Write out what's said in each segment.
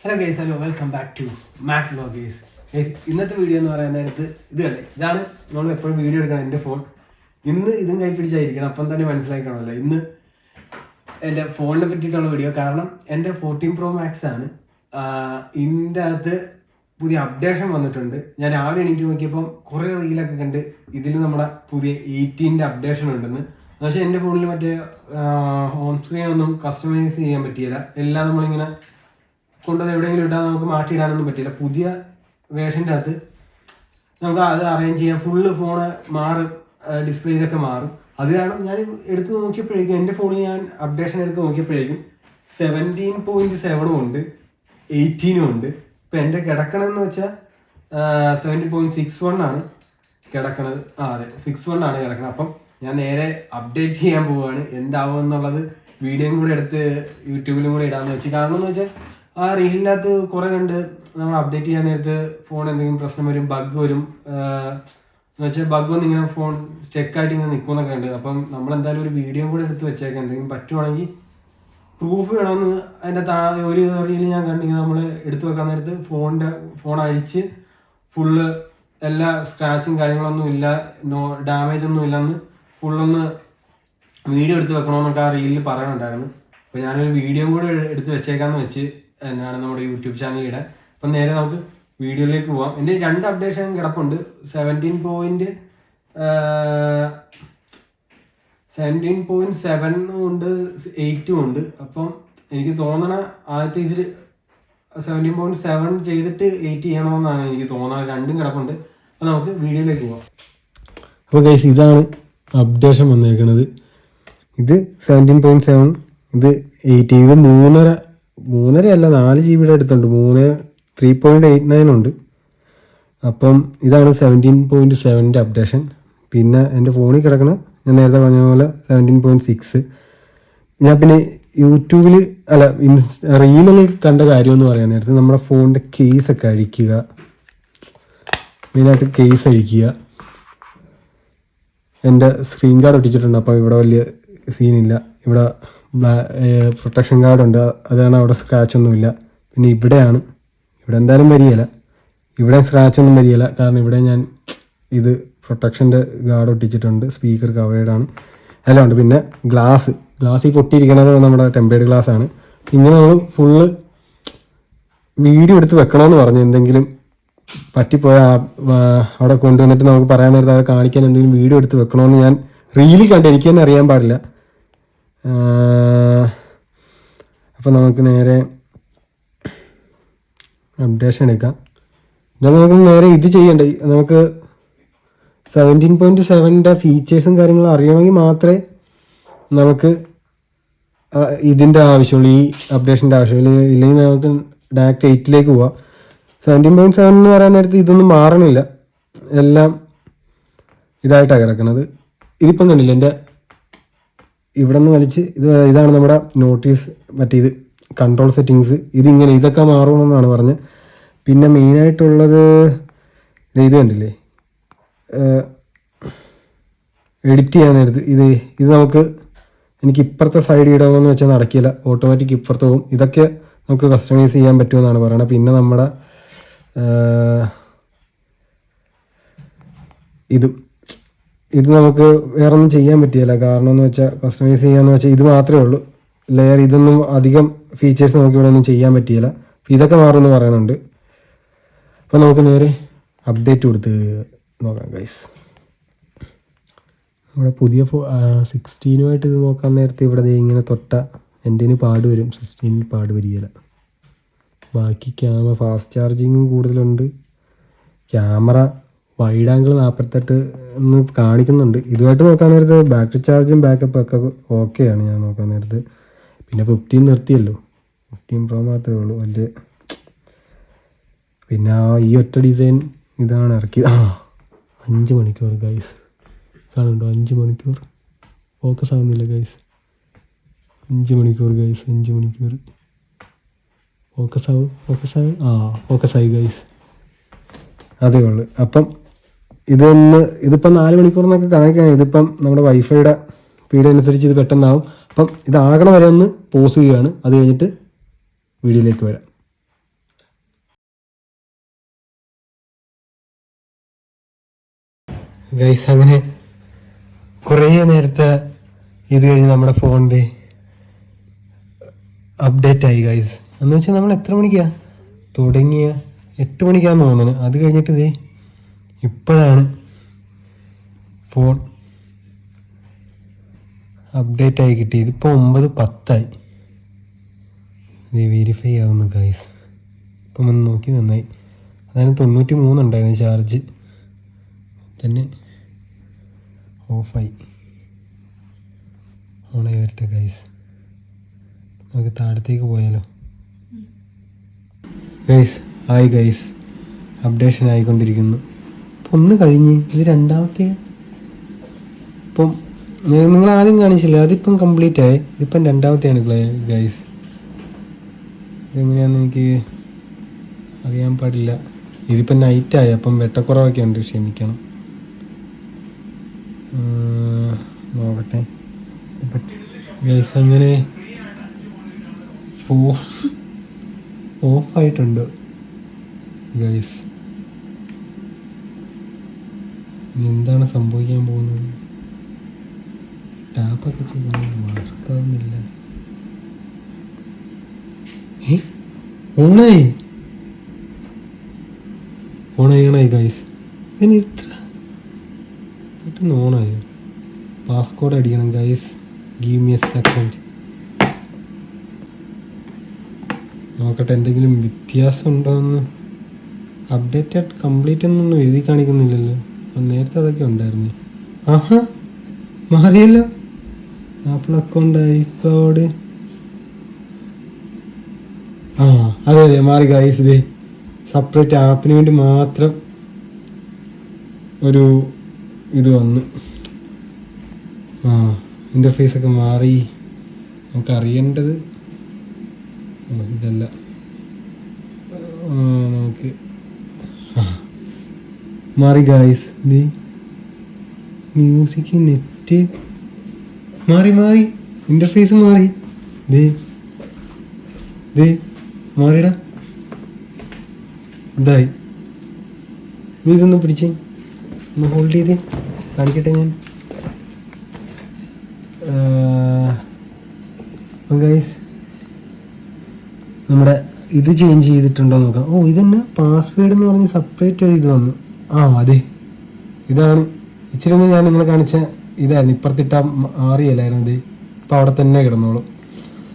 Hello guys, hello, welcome back to Mac vlogs. ഇന്നത്തെ video എന്ന് പറയുന്ന നേരത്ത് ഇതാണ് നമ്മൾ എപ്പോഴും വീഡിയോ എടുക്കണം. എൻ്റെ ഫോൺ ഇന്ന് ഇതും കൈ പിടിച്ചായിരിക്കണം. അപ്പം തന്നെ മനസ്സിലാക്കണമല്ലോ ഇന്ന് എൻ്റെ ഫോണിനെ പറ്റിയിട്ടുള്ള വീഡിയോ. കാരണം എൻ്റെ 14 Pro Max ആണ്. ഇതിൻ്റെ അകത്ത് പുതിയ അപ്ഡേഷൻ വന്നിട്ടുണ്ട്. ഞാൻ രാവിലെ എണീറ്റ് നോക്കിയപ്പം കുറേ റീലൊക്കെ കണ്ട് ഇതിൽ നമ്മുടെ പുതിയ 18 അപ്ഡേഷൻ ഉണ്ടെന്ന്. പക്ഷേ എൻ്റെ ഫോണിൽ മറ്റേ ഹോം സ്ക്രീൻ ഒന്നും കസ്റ്റമൈസ് ചെയ്യാൻ പറ്റിയില്ല. എല്ലാം നമ്മളിങ്ങനെ കൊണ്ടുവന്ന് എവിടെയെങ്കിലും ഇട്ടാൽ നമുക്ക് മാറ്റിയിടാനൊന്നും പറ്റില്ല. പുതിയ വേഷൻ്റെ അകത്ത് നമുക്ക് അത് അറേഞ്ച് ചെയ്യാം. ഫുള്ള് ഫോണ് മാറും, ഡിസ്പ്ലേ ഇതൊക്കെ മാറും. അത് കാരണം ഞാൻ എടുത്ത് നോക്കിയപ്പോഴേക്കും എൻ്റെ ഫോണിൽ ഞാൻ അപ്ഡേഷൻ എടുത്ത് നോക്കിയപ്പോഴേക്കും 17.7 ഉണ്ട്, 18 ഉണ്ട്. ഇപ്പം എൻ്റെ കിടക്കണമെന്ന് വെച്ചാൽ 17.61 ആണ് കിടക്കണത്. അതെ, 61 ആണ് കിടക്കണത്. അപ്പം ഞാൻ നേരെ അപ്ഡേറ്റ് ചെയ്യാൻ പോവുകയാണ്. എന്താവും എന്നുള്ളത് വീഡിയോയും കൂടെ എടുത്ത് യൂട്യൂബിലും കൂടെ ഇടാമെന്ന് വെച്ച്. കാരണം എന്ന് വെച്ചാൽ ആ റീലിനകത്ത് കുറേ കണ്ട് നമ്മൾ അപ്ഡേറ്റ് ചെയ്യാൻ നേരത്ത് ഫോൺ എന്തെങ്കിലും പ്രശ്നം വരും, ബഗ് വരും എന്ന് വെച്ചാൽ ബഗ്ഗൊന്നും ഇങ്ങനെ ഫോൺ സ്റ്റെക്കായിട്ട് ഇങ്ങനെ നിൽക്കുമെന്നൊക്കെ ഉണ്ട്. അപ്പം നമ്മളെന്തായാലും ഒരു വീഡിയോ കൂടെ എടുത്ത് വെച്ചേക്കാം. എന്തെങ്കിലും പറ്റുവാണെങ്കിൽ പ്രൂഫ് വേണമെന്ന് അതിൻ്റെ ഒരു റീൽ ഞാൻ കണ്ടിങ്ങനെ നമ്മൾ എടുത്തു വെക്കാൻ നേരത്ത് ഫോൺ അഴിച്ച് ഫുള്ള് എല്ലാ സ്ക്രാച്ചും കാര്യങ്ങളൊന്നും ഇല്ല, ഡാമേജ് ഒന്നും ഇല്ലെന്ന് ഫുള്ളൊന്ന് വീഡിയോ എടുത്ത് വെക്കണമെന്നൊക്കെ ആ റീലിൽ പറയണുണ്ടായിരുന്നു. അപ്പോൾ ഞാനൊരു വീഡിയോ കൂടെ എടുത്ത് വെച്ചേക്കാന്ന് വെച്ച് എന്നാണ് നമ്മുടെ യൂട്യൂബ് ചാനലിൽ ഇടാൻ. അപ്പം നേരെ നമുക്ക് വീഡിയോയിലേക്ക് പോവാം. എൻ്റെ 2 അപ്ഡേഷൻ കിടപ്പുണ്ട്. 17.7 ഉണ്ട്, 8 ഉണ്ട്. അപ്പം എനിക്ക് തോന്നണ ആദ്യത്തെ ഇതിൽ 17.7 ചെയ്തിട്ട് 8 ചെയ്യണമെന്നാണ് എനിക്ക് തോന്നണത്. 2 കിടപ്പുണ്ട്. അപ്പോൾ നമുക്ക് വീഡിയോയിലേക്ക് പോവാം. അപ്പോൾ ഗൈസ്, ഇതാണ് അപ്ഡേഷൻ വന്നേക്കണത്. ഇത് 17.7, ഇത് 8. ഇത് 3.5 അല്ല 4 GB അടുത്തുണ്ട്. 3.89 ഉണ്ട്. അപ്പം ഇതാണ് 17.7 അപ്ഡേഷൻ. പിന്നെ എൻ്റെ ഫോണിൽ കിടക്കണ ഞാൻ നേരത്തെ പറഞ്ഞ പോലെ 17.6. ഞാൻ പിന്നെ യൂട്യൂബിൽ റീലിൽ കണ്ട കാര്യമെന്ന് പറയാൻ നേരത്തെ നമ്മുടെ ഫോണിൻ്റെ കേസൊക്കെ അഴിക്കുക, മെയിനായിട്ട് കേസ് അഴിക്കുക. എൻ്റെ സ്ക്രീൻ ഗാർഡ് ഒട്ടിച്ചിട്ടുണ്ട്. അപ്പോൾ ഇവിടെ വലിയ സീനില്ല. ഇവിടെ പ്രൊട്ടക്ഷൻ ഗാർഡുണ്ട്, അതാണ് അവിടെ സ്ക്രാച്ചൊന്നുമില്ല. പിന്നെ ഇവിടെ എന്തായാലും വരികയില്ല, ഇവിടെ സ്ക്രാച്ചൊന്നും വരികയില്ല. കാരണം ഇവിടെ ഞാൻ ഇത് പ്രൊട്ടക്ഷൻ്റെ ഗാർഡ് ഒട്ടിച്ചിട്ടുണ്ട്. സ്പീക്കർ കവേർഡാണ്, എല്ലാം ഉണ്ട്. പിന്നെ ഗ്ലാസ് ഈ പൊട്ടിയിരിക്കണത് നമ്മുടെ ടെമ്പേർഡ് ഗ്ലാസ് ആണ്. ഇങ്ങനെ നമ്മൾ ഫുള്ള് വീഡിയോ എടുത്ത് വെക്കണമെന്ന് പറഞ്ഞു. എന്തെങ്കിലും പറ്റിപ്പോയാൽ അവിടെ കൊണ്ടുവന്നിട്ട് നമുക്ക് പറയാൻ നേരത്തെ അത് കാണിക്കാൻ എന്തെങ്കിലും വീഡിയോ എടുത്ത് വെക്കണമെന്ന് ഞാൻ റീലിൽ കണ്ട്. എനിക്ക് തന്നെ അറിയാൻ പാടില്ല. അപ്പോൾ നമുക്ക് നേരെ അപ്ഡേഷൻ എടുക്കാം. പിന്നെ നമുക്ക് നേരെ ഇത് ചെയ്യണ്ടേ, നമുക്ക് 17.7 ഫീച്ചേഴ്സും കാര്യങ്ങളും അറിയണമെങ്കിൽ മാത്രമേ നമുക്ക് ഇതിൻ്റെ ആവശ്യമുള്ളൂ, ഈ അപ്ഡേഷൻ്റെ ആവശ്യമുള്ളൂ. ഇല്ലെങ്കിൽ നമുക്ക് ഡയറക്റ്റ് 8ലേക്ക് പോവാം. 17.7 എന്ന് പറയാൻ നേരത്ത് ഇതൊന്നും മാറണില്ല, എല്ലാം ഇതായിട്ടാണ് കിടക്കുന്നത്. ഇതിപ്പം കണ്ടില്ല, എൻ്റെ ഇവിടെ നിന്ന് വലിച്ച് ഇതാണ് നമ്മുടെ നോട്ടീസ്, മറ്റേ ഇത് കൺട്രോൾ സെറ്റിങ്സ്. ഇതൊക്കെ മാറുമെന്നാണ് പറഞ്ഞത്. പിന്നെ മെയിനായിട്ടുള്ളത് ഇത് കണ്ടില്ലേ, എഡിറ്റ് ചെയ്യാൻ നേരത്ത് ഇത് എനിക്ക് ഇപ്പുറത്തെ സൈഡ് ഇടാമെന്ന് വെച്ചാൽ നടക്കില്ല, ഓട്ടോമാറ്റിക് ഇപ്പുറത്ത് പോകും. ഇതൊക്കെ നമുക്ക് കസ്റ്റമൈസ് ചെയ്യാൻ പറ്റുമെന്നാണ് പറയുന്നത്. പിന്നെ നമ്മുടെ ഇത് നമുക്ക് വേറെ ഒന്നും ചെയ്യാൻ പറ്റില്ല. കാരണം എന്ന് വെച്ചാൽ കസ്റ്റമൈസ് ചെയ്യാന്ന് വെച്ചാൽ ഇത് മാത്രമേ ഉള്ളൂ. ഇതൊന്നും അധികം ഫീച്ചേഴ്സ് നമുക്ക് ഇവിടെ ഒന്നും ചെയ്യാൻ പറ്റിയില്ല. ഇതൊക്കെ മാറുമെന്ന് പറയുന്നുണ്ട്. അപ്പോൾ നമുക്ക് നേരെ അപ്ഡേറ്റ് കൊടുത്ത് നോക്കാം ഗൈസ്. നമ്മുടെ പുതിയ 16 ഇത് നോക്കാൻ നേരത്തെ ഇവിടെ ഇങ്ങനെ എൻ്റെ പാട് വരും, 16 പാട് വരികയില്ല. ബാക്കി ക്യാമറ ഫാസ്റ്റ് ചാർജിങ്ങും കൂടുതലുണ്ട്. ക്യാമറ വൈഡ് ആംഗിൾ 48 എന്ന് കാണിക്കുന്നുണ്ട്. ഇതുമായിട്ട് നോക്കാൻ നേരത്ത് ബാറ്ററി ചാർജും ബാക്കപ്പ് ഒക്കെ ഓക്കെയാണ് ഞാൻ നോക്കാൻ നേരത്ത്. പിന്നെ 15 നിർത്തിയല്ലോ, 15 Pro മാത്രമേ ഉള്ളൂ വലിയ. പിന്നെ ഈ ഒറ്റ ഡിസൈൻ ഇതാണ് ഇറക്കിയത്. 5 മണിക്കൂർ ഗൈസ്, കാണുന്നുണ്ടോ? 5 മണിക്കൂർ ഫോക്കസ് ആകുന്നില്ല ഗൈസ്. 5 മണിക്കൂർ ഗൈസ്, 5 മണിക്കൂർ ഫോക്കസ് ആവും. ഫോക്കസായി ഗൈസ്, അതേ ഉള്ളു. അപ്പം ഇതിപ്പം 4 മണിക്കൂർ എന്നൊക്കെ കാണിക്കുകയാണ്. ഇതിപ്പം നമ്മുടെ വൈഫൈയുടെ സ്പീഡ് അനുസരിച്ച് ഇത് പെട്ടെന്നാവും. അപ്പം ഇതാകണ വരെ ഒന്ന് പോസ് ചെയ്യുകയാണ്. അത് കഴിഞ്ഞിട്ട് വീഡിയോയിലേക്ക് വരാം. ഗൈസ് അങ്ങനെ കുറേ നേരത്തെ ഇത് കഴിഞ്ഞ് നമ്മുടെ ഫോണിൻ്റെ അപ്ഡേറ്റ് ആയി ഗൈസ്. എന്ന് വെച്ചാൽ നമ്മൾ എത്ര മണിക്കാണ് തുടങ്ങിയ? 8 മണിക്കാന്ന് തോന്നുന്നു. അത് കഴിഞ്ഞിട്ട് ഇതേ ഇപ്പോഴാണ് ഫോൺ അപ്ഡേറ്റ് ആയി കിട്ടി. ഇതിപ്പോൾ 9:10 ഇത് വെരിഫൈ ആവുന്നു ഗൈസ്. ഇപ്പം ഒന്ന് നോക്കി നന്നായി. അതായത് 93 ഉണ്ടായിരുന്നു ചാർജ്, തന്നെ ഓഫായി. ഓണായി വരട്ടെ ഗൈസ്. നമുക്ക് താഴത്തേക്ക് പോയാലോ ഗൈസ്? ആയി ഗൈസ്, അപ്ഡേഷൻ ആയിക്കൊണ്ടിരിക്കുന്നു. ഇപ്പം ഒന്ന് കഴിഞ്ഞ് ഇത് രണ്ടാമത്തെ. ഇപ്പം നിങ്ങൾ ആദ്യം കാണിച്ചില്ല, അതിപ്പം കംപ്ലീറ്റ് ആയി. ഇതിപ്പം രണ്ടാമത്തെയാണ് ഗൈസ്. ഇതെങ്ങനെയാണെന്ന് എനിക്ക് അറിയാൻ പാടില്ല. ഇതിപ്പം നൈറ്റായി, അപ്പം വെട്ടക്കുറവൊക്കെ ഉണ്ട്, ക്ഷമിക്കണം. നോക്കട്ടെ ഗൈസ്. അങ്ങനെ ഓഫായിട്ടുണ്ട് ഗൈസ്. എന്താണ് സംഭവിക്കാൻ പോകുന്നത്? ടാപ്പൊക്കെ ചെയ്യുന്നത് വർക്കാവുന്നില്ല. ഓണായി ഗൈസ്. ഇതിന് ഇത്ര പെട്ടെന്ന് ഓണായോ? പാസ്കോഡ് അടിക്കണം guys. Give me a second. നോക്കട്ടെ എന്തെങ്കിലും വ്യത്യാസം ഉണ്ടോ എന്ന്. അപ്ഡേറ്റഡ് കംപ്ലീറ്റ് എന്നൊന്നും എഴുതി കാണിക്കുന്നില്ലല്ലോ. നേരത്തെ അതൊക്കെ ഉണ്ടായിരുന്നു. ആഹാ, മാറിയല്ലോ. Apple account, iCloud. അതെ മാറി ഗൈസ്. ഇതേ സെപ്പറേറ്റ് ആപ്പിന് വേണ്ടി മാത്രം ഒരു ഇത് വന്ന്. ഇൻ്റർഫേസൊക്കെ മാറി. നമുക്ക് അറിയേണ്ടത് ഇതല്ല. നമുക്ക് മാറി ഗൈസ്. ഇത് മ്യൂസിക്, നെറ്റ് മാറി ഇൻ്റർഫേസ് മാറി. മാറിടാ. ഇതായി. നീ ഇതൊന്ന് പിടിച്ചേ, ഒന്ന് ഹോൾഡ് ചെയ്ത് കാണിക്കട്ടെ ഞാൻ. ഗൈസ് നമ്മുടെ ഇത് ചേഞ്ച് ചെയ്തിട്ടുണ്ടോ നോക്കാം. ഇതന്നെ പാസ്വേഡ് എന്ന് പറഞ്ഞ് സെപ്പറേറ്റ് ഒരു ഇത് വന്നു. അതെ, ഇതാണ്. ഇച്ചിരി ഒന്ന് ഞാൻ നിങ്ങളെ കാണിച്ച ഇതായിരുന്നു. ഇപ്പുറത്തിട്ട മാറിയല്ലായിരുന്നു. ഇത് ഇപ്പം അവിടെ തന്നെ കിടന്നോളും.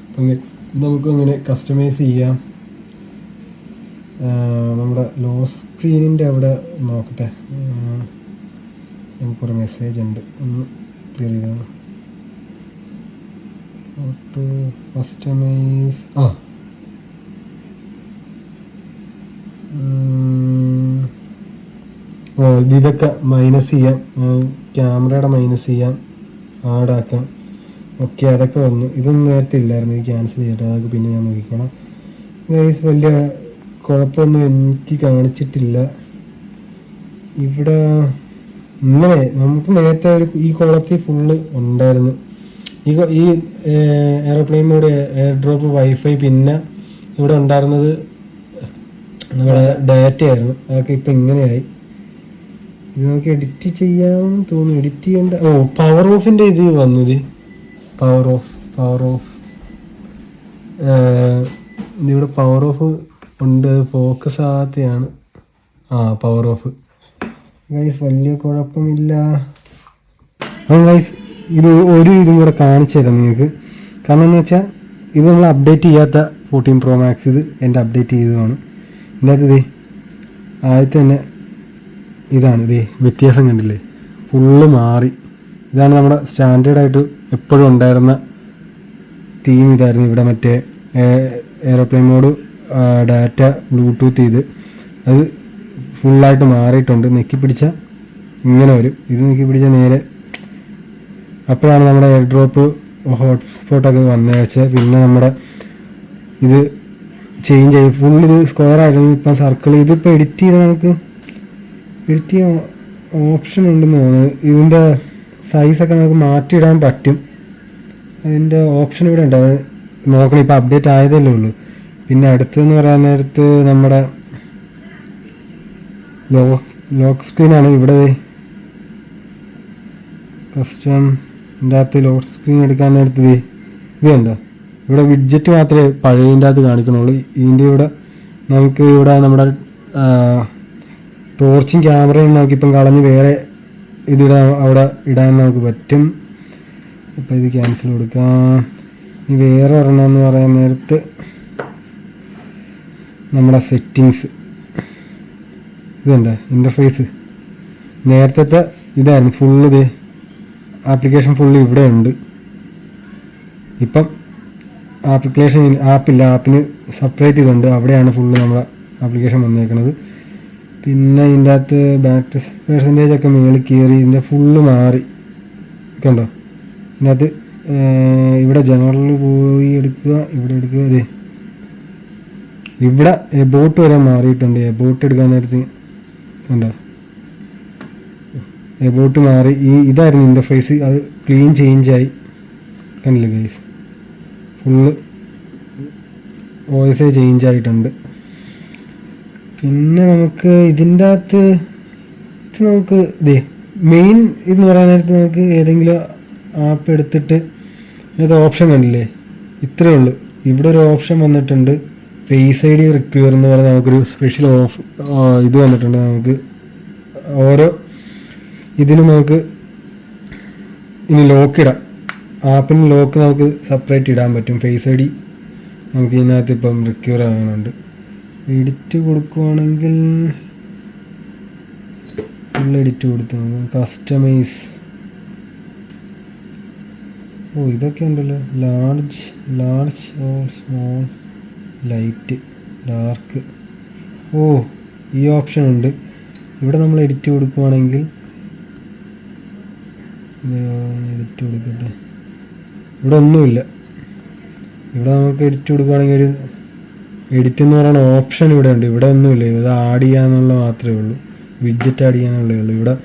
അപ്പം നമുക്ക് അങ്ങനെ കസ്റ്റമൈസ് ചെയ്യാം. നമ്മുടെ ലോ സ്ക്രീനിൻ്റെ അവിടെ നോക്കട്ടെ. നമുക്കൊരു മെസ്സേജ് ഉണ്ട്, ഒന്ന് ക്ലിയർ ചെയ്താണ്. Auto customise. ഇതൊക്കെ മൈനസ് ചെയ്യാം. ക്യാമറയുടെ മൈനസ് ചെയ്യാം, ആഡാക്കാം. ഓക്കെ, അതൊക്കെ വന്നു. ഇതൊന്നും നേരത്തെ ഇല്ലായിരുന്നു. ഇത് ക്യാൻസൽ ചെയ്യട്ടെ, അതൊക്കെ പിന്നെ ഞാൻ നോക്കിക്കോളാം ഗൈസ്. വലിയ കുഴപ്പമൊന്നും എനിക്ക് കാണിച്ചിട്ടില്ല ഇവിടെ. ഇങ്ങനെ നമുക്ക് നേരത്തെ ഈ കോളത്തിൽ ഫുള്ള് ഉണ്ടായിരുന്നു. ഈ airplane mode, AirDrop, wifi, പിന്നെ ഇവിടെ ഉണ്ടായിരുന്നത് നമ്മുടെ ഡാറ്റ ആയിരുന്നു. അതൊക്കെ ഇപ്പം ഇങ്ങനെയായി. ഇത് നമുക്ക് എഡിറ്റ് ചെയ്യാമെന്ന് തോന്നുന്നു. എഡിറ്റ് ചെയ്യേണ്ട പവർ ഓഫിൻ്റെ ഇത് വന്നു. ഇത് പവർ ഓഫ് ഇതിവിടെ പവർ ഓഫ് ഉണ്ട്. ഫോക്കസ് ആകാത്തതാണ്. Power off guys. വലിയ കുഴപ്പമില്ല ഗൈസ്. ഇത് ഒരു ഇതും കൂടെ കാണിച്ചു തരാം നിങ്ങൾക്ക്. കാരണം എന്ന് വെച്ചാൽ ഇത് നമ്മൾ അപ്ഡേറ്റ് ചെയ്യാത്ത 14 Pro Max. ഇത് എൻ്റെ അപ്ഡേറ്റ് ചെയ്തതാണ്. ഇതിൻ്റെ അകത്ത് ആദ്യത്തെ തന്നെ ഇതാണ്. വ്യത്യാസം കണ്ടില്ലേ? ഫുള്ള് മാറി. ഇതാണ് നമ്മുടെ സ്റ്റാൻഡേർഡായിട്ട് എപ്പോഴും ഉണ്ടായിരുന്ന തീം. ഇതായിരുന്നു ഇവിടെ. മറ്റേ എയർപ്ലെയിൻ മോഡ്, ഡാറ്റ, ബ്ലൂടൂത്ത്, അത് ഫുള്ളായിട്ട് മാറിയിട്ടുണ്ട്. നെക്കി പിടിച്ചാൽ ഇങ്ങനെ വരും. ഇത് നെക്കി പിടിച്ചാൽ നേരെ. അപ്പോഴാണ് നമ്മുടെ എയർ ഡ്രോപ്പ്, ഹോട്ട്സ്പോട്ടൊക്കെ വന്നേച്ച്. പിന്നെ നമ്മുടെ ഇത് ചേഞ്ച് ആയി. ഫുൾ ഇത് സ്ക്വയർ ആയിരുന്നു, ഇപ്പം സർക്കിൾ. ഇതിപ്പോൾ എഡിറ്റ് ചെയ്താൽ നമുക്ക് എഡിറ്റ് ചെയ്യാൻ ഓപ്ഷൻ ഉണ്ടെന്ന് തോന്നുന്നു. ഇതിൻ്റെ സൈസൊക്കെ നമുക്ക് മാറ്റിയിടാൻ പറ്റും. അതിൻ്റെ ഓപ്ഷൻ ഇവിടെ ഉണ്ട്. അത് നോക്കണം. ഇപ്പോൾ അപ്ഡേറ്റ് ആയതല്ലേ ഉള്ളൂ. പിന്നെ അടുത്തെന്ന് പറയാൻ നേരത്ത് നമ്മുടെ ലോക്ക് സ്ക്രീനാണ്. ഇവിടെ കസ്റ്റം ഇതിൻ്റെ അകത്ത് ലോഡ് സ്ക്രീൻ എടുക്കാൻ നേരത്ത് ഇത് കണ്ടോ, ഇവിടെ വിഡ്ജറ്റ് മാത്രമേ പഴയതിൻ്റെ അകത്ത് കാണിക്കണുള്ളൂ. ഇതിൻ്റെ ഇവിടെ നമുക്ക് ഇവിടെ നമ്മുടെ ടോർച്ചും ക്യാമറയും നമുക്കിപ്പം കളഞ്ഞ് വേറെ ഇതിടാൻ അവിടെ ഇടാൻ നമുക്ക് പറ്റും. അപ്പോൾ ഇത് ക്യാൻസൽ കൊടുക്കാം. ഇനി വേറെ ഒരെണ്ണമെന്ന് പറയാൻ നേരത്ത് നമ്മുടെ സെറ്റിങ്സ് ഇതുണ്ട്, ഇൻ്റർഫേസ് നേരത്തെ ഇതായിരുന്നു ഫുള്ള്. ഇത് ആപ്ലിക്കേഷൻ ഫുള്ള് ഇവിടെ ഉണ്ട്. ഇപ്പം ആപ്പില്ല, ആപ്പിന് സെപ്പറേറ്റ് ഇതുണ്ട്, അവിടെയാണ് ഫുള്ള് നമ്മുടെ ആപ്ലിക്കേഷൻ വന്നേക്കണത്. പിന്നെ ഇതിൻ്റെ അകത്ത് ബാറ്ററി പെർസെൻറ്റേജ് ഒക്കെ മേളിൽ കയറി ഇതിൻ്റെ ഫുള്ള് മാറി കണ്ടോ. ഇതിനകത്ത് ഇവിടെ ജനറലിൽ പോയി എടുക്കുക, ഇവിടെ എടുക്കുക. അതെ ഇവിടെ എബോട്ട് വരെ മാറിയിട്ടുണ്ട്. എബോട്ട് എടുക്കാൻ നേരത്ത് കണ്ടോ എബോട്ട് മാറി. ഇതായിരുന്നു ഇൻ്റർഫേസ്, അത് ക്ലീൻ ചേഞ്ചായി കണ്ടില്ലേ ഗൈസ്. ഫുള്ള് വോയിസ് ചേഞ്ച് ആയിട്ടുണ്ട്. പിന്നെ നമുക്ക് ഇതിൻ്റെ അകത്ത് ഇത് നമുക്ക് മെയിൻ ഇതെന്ന് പറയാൻ നേരത്ത് നമുക്ക് ഏതെങ്കിലും ആപ്പ് എടുത്തിട്ട് ഇതിനകത്ത് ഓപ്ഷൻ കണ്ടില്ലേ, ഇത്രയേ ഉള്ളൂ. ഇവിടെ ഒരു ഓപ്ഷൻ വന്നിട്ടുണ്ട്, ഫേസ് ഐ ഡി റിക്വയർ എന്ന് പറഞ്ഞാൽ നമുക്കൊരു സ്പെഷ്യൽ ഇത് വന്നിട്ടുണ്ട്. നമുക്ക് ഓരോ ഇതിനും നമുക്ക് ഇനി ലോക്ക് ഇടാം. ആപ്പിന് ലോക്ക് നമുക്ക് സെപ്പറേറ്റ് ഇടാൻ പറ്റും. ഫേസ് ഐ ഡി നമുക്ക് ഇതിനകത്ത് ഇപ്പം റിക്വയർ ആകുന്നുണ്ട്. എഡിറ്റ് കൊടുക്കുവാണെങ്കിൽ ഫുൾ എഡിറ്റ് കൊടുത്തു. കസ്റ്റമൈസ്, ഇതൊക്കെ ഉണ്ടല്ലോ. Large or small, light, dark. ഈ ഓപ്ഷൻ ഉണ്ട്. ഇവിടെ നമ്മൾ എഡിറ്റ് കൊടുക്കുവാണെങ്കിൽ എഡിറ്റ് കൊടുക്കട്ടെ. ഇവിടെ ഒന്നുമില്ല. ഇവിടെ നമുക്ക് എഡിറ്റ് കൊടുക്കുകയാണെങ്കിൽ ഒരു എഡിറ്റ് എന്ന് പറയുന്ന ഓപ്ഷൻ ഇവിടെ ഉണ്ട്. ഇവിടെ ഒന്നുമില്ല. ഇത് ആഡ് ചെയ്യാന്നുള്ള മാത്രമേ ഉള്ളൂ, വിഡ്ജറ്റ് ആഡ് ചെയ്യാനുള്ളേ ഉള്ളൂ. ഇവിടെ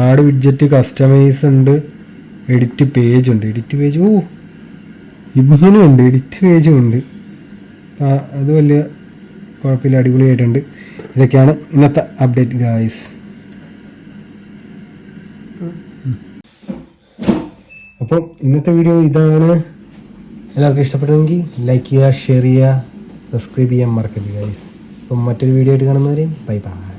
ആഡ് വിഡ്ജറ്റ്, കസ്റ്റമൈസ് ഉണ്ട്, എഡിറ്റ് പേജ് ഉണ്ട്. എഡിറ്റ് പേജ് ഇതിനും ഉണ്ട്, എഡിറ്റ് പേജും ഉണ്ട്. അത് വലിയ കുഴപ്പമില്ല, അടിപൊളിയായിട്ടുണ്ട്. ഇതൊക്കെയാണ് ഇന്നത്തെ അപ്ഡേറ്റ് ഗായ്സ്. അപ്പം ഇന്നത്തെ വീഡിയോ ഇതാണ്. എല്ലാവർക്കും ഇഷ്ടപ്പെട്ടെങ്കിൽ ലൈക്ക് ചെയ്യുക, ഷെയർ ചെയ്യുക, സബ്സ്ക്രൈബ് ചെയ്യാൻ മറക്കരുത് ഗായ്സ്. അപ്പം മറ്റൊരു വീഡിയോ ആയിട്ട് കാണുന്നവരെയും ബൈ ബൈ.